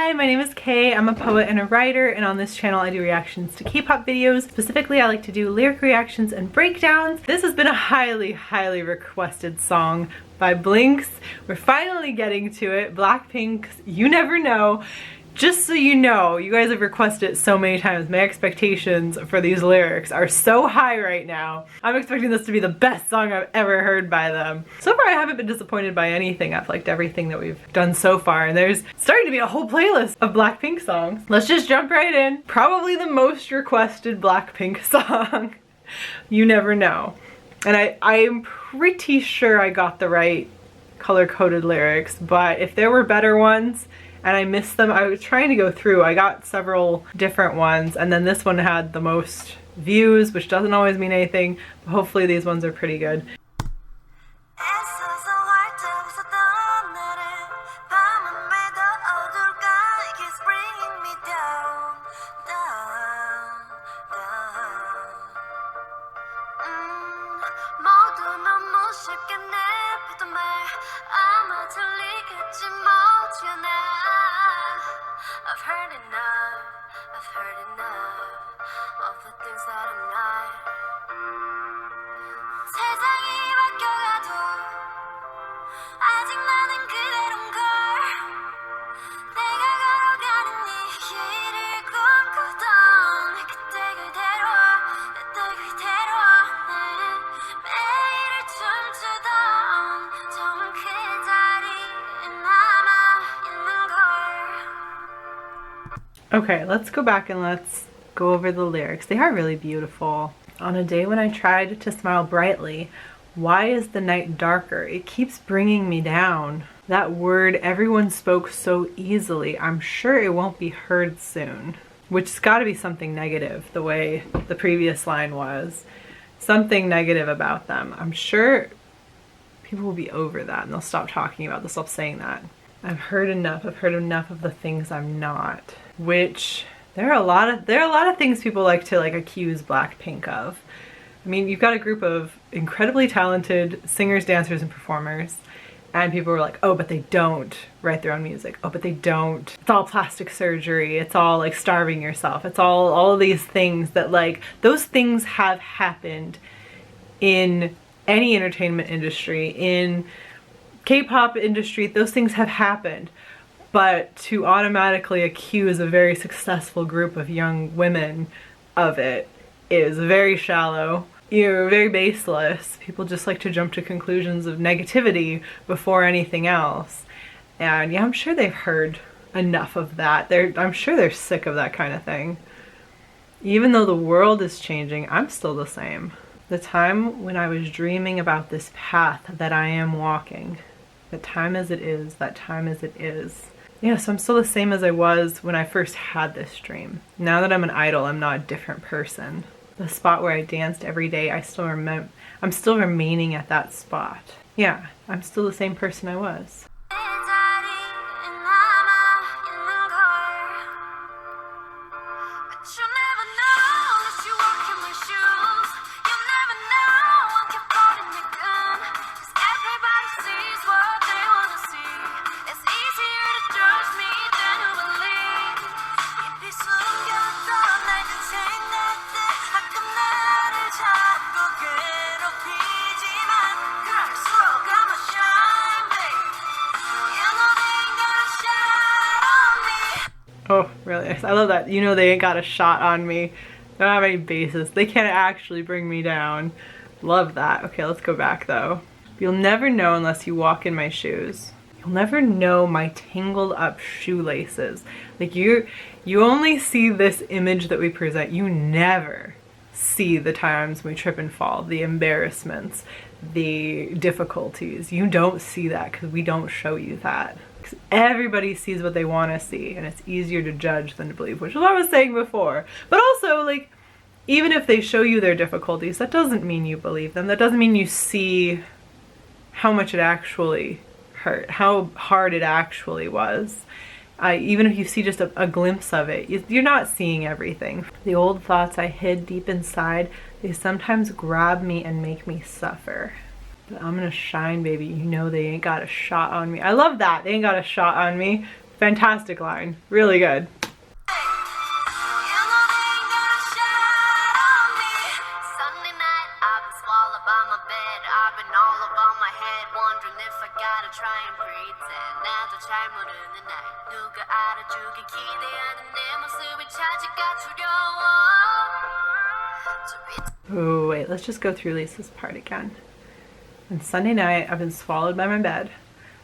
Hi, my name is Kay. I'm a poet and a writer, and on this channel I do reactions to K-pop videos. Specifically, I like to do lyric reactions and breakdowns. This has been a highly requested song by Blinks. We're finally getting to it. Blackpink's You Never Know. Just so you know, you guys have requested it so many times. My expectations for these lyrics are so high right now. I'm expecting this to be the best song I've ever heard by them. So far I haven't been disappointed by anything. I've liked everything that we've done so far, and there's starting to be a whole playlist of Blackpink songs. Let's just jump right in. Probably the most requested Blackpink song, You Never Know. And I am pretty sure I got the right color-coded lyrics, but if there were better ones and I missed them, I was trying to go through. I got several different ones, and then this one had the most views, which doesn't always mean anything, but hopefully these ones are pretty good. Okay, let's go back and let's go over the lyrics. They are really beautiful. On a day when I tried to smile brightly, why is the night darker? It keeps bringing me down. That word everyone spoke so easily. I'm sure it won't be heard soon. Which's gotta be something negative, the way the previous line was. Something negative about them. I'm sure people will be over that and they'll stop talking about, they'll stop saying that. I've heard enough of the things I'm not. Which there are a lot of things people like to accuse Blackpink of. I mean, you've got a group of incredibly talented singers, dancers, and performers, and people were like, oh, but they don't write their own music. Oh, but they don't. It's all plastic surgery. It's all like starving yourself. It's all of these things that those things have happened in any entertainment industry, in K-pop industry. Those things have happened. But to automatically accuse a very successful group of young women of it is very shallow, very baseless. People just like to jump to conclusions of negativity before anything else. And yeah, I'm sure they've heard enough of that. I'm sure they're sick of that kind of thing. Even though the world is changing, I'm still the same. The time when I was dreaming about this path that I am walking, the time as it is, that time as it is. Yeah, so I'm still the same as I was when I first had this dream. Now that I'm an idol, I'm not a different person. The spot where I danced every day, I'm still remaining at that spot. Yeah, I'm still the same person I was. Oh, really? I love that. You know they ain't got a shot on me. They don't have any bases. They can't actually bring me down. Love that. Okay, let's go back though. You'll never know unless you walk in my shoes. You'll never know my tangled up shoelaces. Like you only see this image that we present. You never see the times we trip and fall, the embarrassments, the difficulties. You don't see that because we don't show you that. Because everybody sees what they want to see, and it's easier to judge than to believe, which is what I was saying before. But also, even if they show you their difficulties, that doesn't mean you believe them. That doesn't mean you see how much it actually hurt, how hard it actually was. Even if you see just a glimpse of it, you're not seeing everything. The old thoughts I hid deep inside, they sometimes grab me and make me suffer. But I'm gonna shine, baby. You know they ain't got a shot on me. I love that. They ain't got a shot on me. Fantastic line. Really good. Oh, wait, let's just go through Lisa's part again. On Sunday night, I've been swallowed by my bed.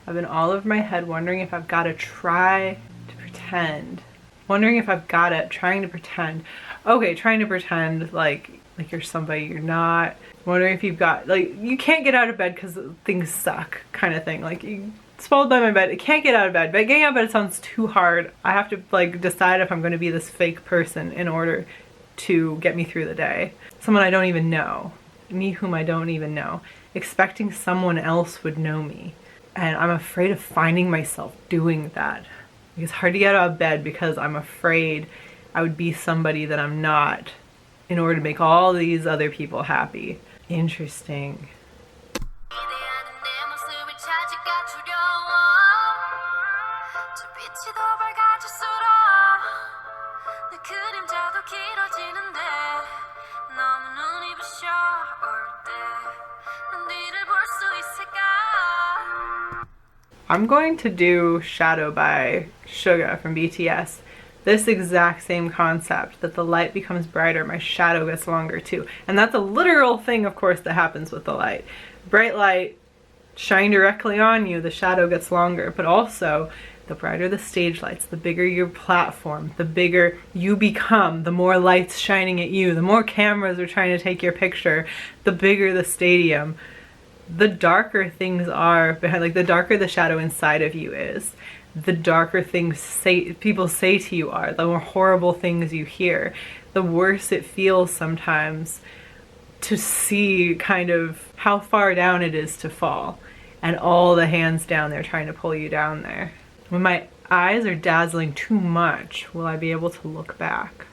I've been all over my head wondering if I've got to try to pretend. Wondering if I've got it, trying to pretend. Okay, trying to pretend like you're somebody you're not. Wondering if you've got, like, you can't get out of bed because things suck kind of thing. Like, you swallowed by my bed, I can't get out of bed. But getting out of bed sounds too hard. I have to, like, decide if I'm going to be this fake person in order to get me through the day. Someone I don't even know. Me whom I don't even know. Expecting someone else would know me. And I'm afraid of finding myself doing that. It's hard to get out of bed because I'm afraid I would be somebody that I'm not in order to make all these other people happy. Interesting. I'm going to do Shadow by Suga from BTS. This exact same concept, that the light becomes brighter, my shadow gets longer too. And that's a literal thing, of course, that happens with the light. Bright light shine directly on you, the shadow gets longer, but also the brighter the stage lights, the bigger your platform, the bigger you become, the more lights shining at you, the more cameras are trying to take your picture, the bigger the stadium. The darker things are behind, like the darker the shadow inside of you is, the darker things people say to you are, the more horrible things you hear, the worse it feels sometimes to see kind of how far down it is to fall, and all the hands down there trying to pull you down there. When my eyes are dazzling too much, will I be able to look back?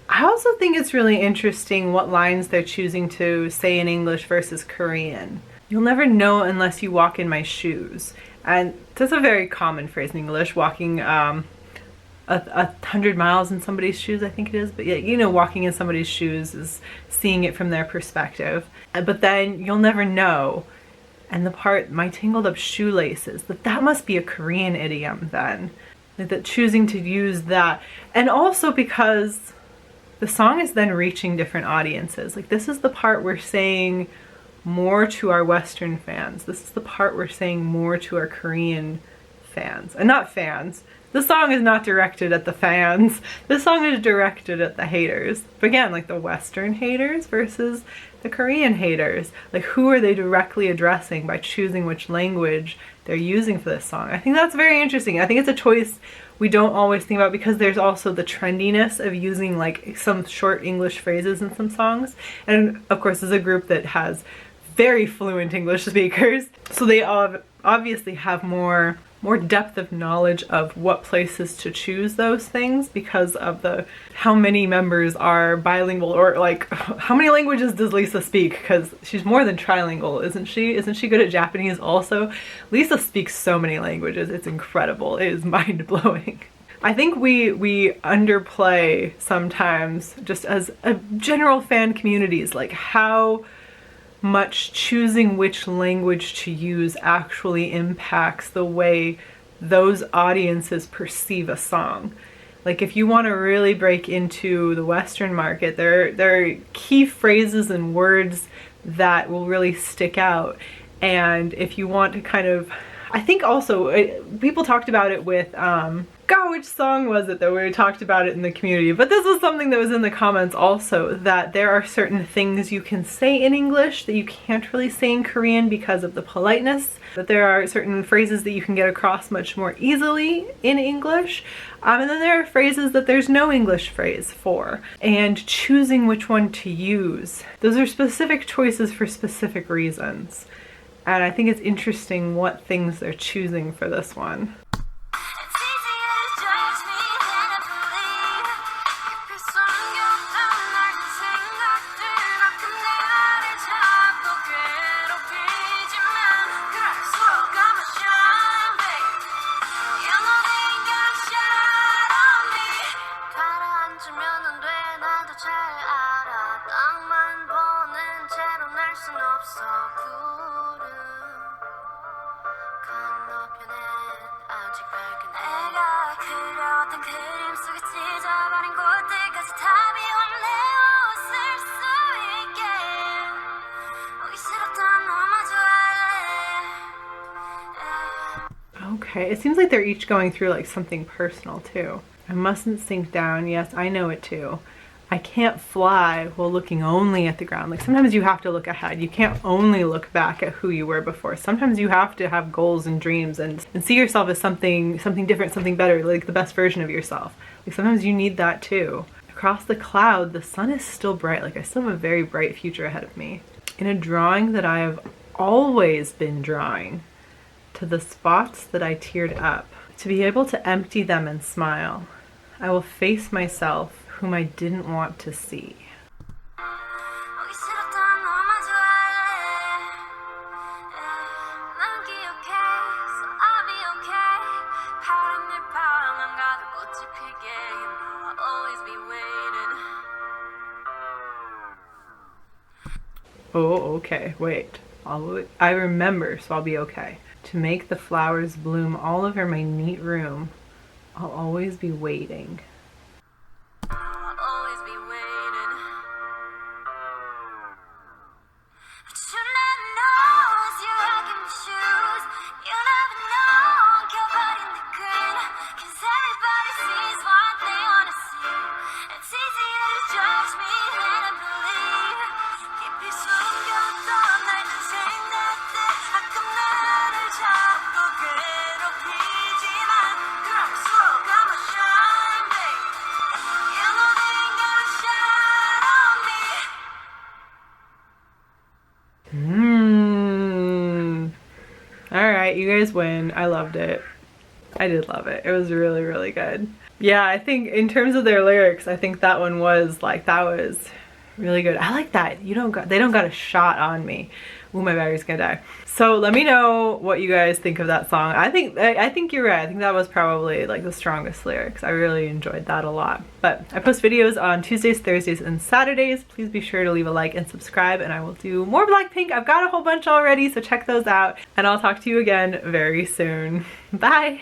I also think it's really interesting what lines they're choosing to say in English versus Korean. You'll never know unless you walk in my shoes. And that's a very common phrase in English, walking 100 miles in somebody's shoes, I think it is. But yeah, you know, walking in somebody's shoes is seeing it from their perspective. But then you'll never know. And the part, my tangled up shoelaces, that must be a Korean idiom then. Like that, choosing to use that. And also because the song is then reaching different audiences. Like, this is the part we're saying more to our Western fans. This is the part we're saying more to our Korean fans. And not fans. This song is not directed at the fans. This song is directed at the haters. But again, like the Western haters versus the Korean haters. Like, who are they directly addressing by choosing which language they're using for this song? I think that's very interesting. I think it's a choice we don't always think about, because there's also the trendiness of using like some short English phrases in some songs. And of course, as a group that has very fluent English speakers, so they obviously have more depth of knowledge of what places to choose those things because of how many members are bilingual, or like how many languages does Lisa speak, because she's more than trilingual, isn't she? Isn't she good at Japanese also? Lisa speaks so many languages, it's incredible. It is mind-blowing. I think we underplay sometimes, just as a general fan communities, like how much choosing which language to use actually impacts the way those audiences perceive a song. Like, if you want to really break into the Western market, there are key phrases and words that will really stick out. And if you want to kind of, I think also people talked about it with God, which song was it that we talked about it in the community? But this was something that was in the comments also, that there are certain things you can say in English that you can't really say in Korean because of the politeness. That there are certain phrases that you can get across much more easily in English. And then there are phrases that there's no English phrase for. And choosing which one to use. Those are specific choices for specific reasons. And I think it's interesting what things they're choosing for this one. Okay, it seems like they're each going through like something personal too. I mustn't sink down. Yes, I know it too. I can't fly while looking only at the ground. Like sometimes you have to look ahead. You can't only look back at who you were before. Sometimes you have to have goals and dreams and see yourself as something different, something better, like the best version of yourself. Like sometimes you need that too. Across the cloud, the sun is still bright. Like I still have a very bright future ahead of me. In a drawing that I have always been drawing, to the spots that I teared up, to be able to empty them and smile, I will face myself whom I didn't want to see. Oh, okay, wait. I remember, so I'll be okay. To make the flowers bloom all over my neat room, I'll always be waiting. Alright, you guys win. I loved it. I did love it. It was really, really good. Yeah, I think in terms of their lyrics, I think that one was like, that was really good. I like that. They don't got a shot on me. Ooh, my battery's gonna die. So let me know what you guys think of that song. I think you're right. I think that was probably like the strongest lyrics. I really enjoyed that a lot. But I post videos on Tuesdays, Thursdays, and Saturdays. Please be sure to leave a like and subscribe, and I will do more Blackpink. I've got a whole bunch already, so check those out. And I'll talk to you again very soon. Bye!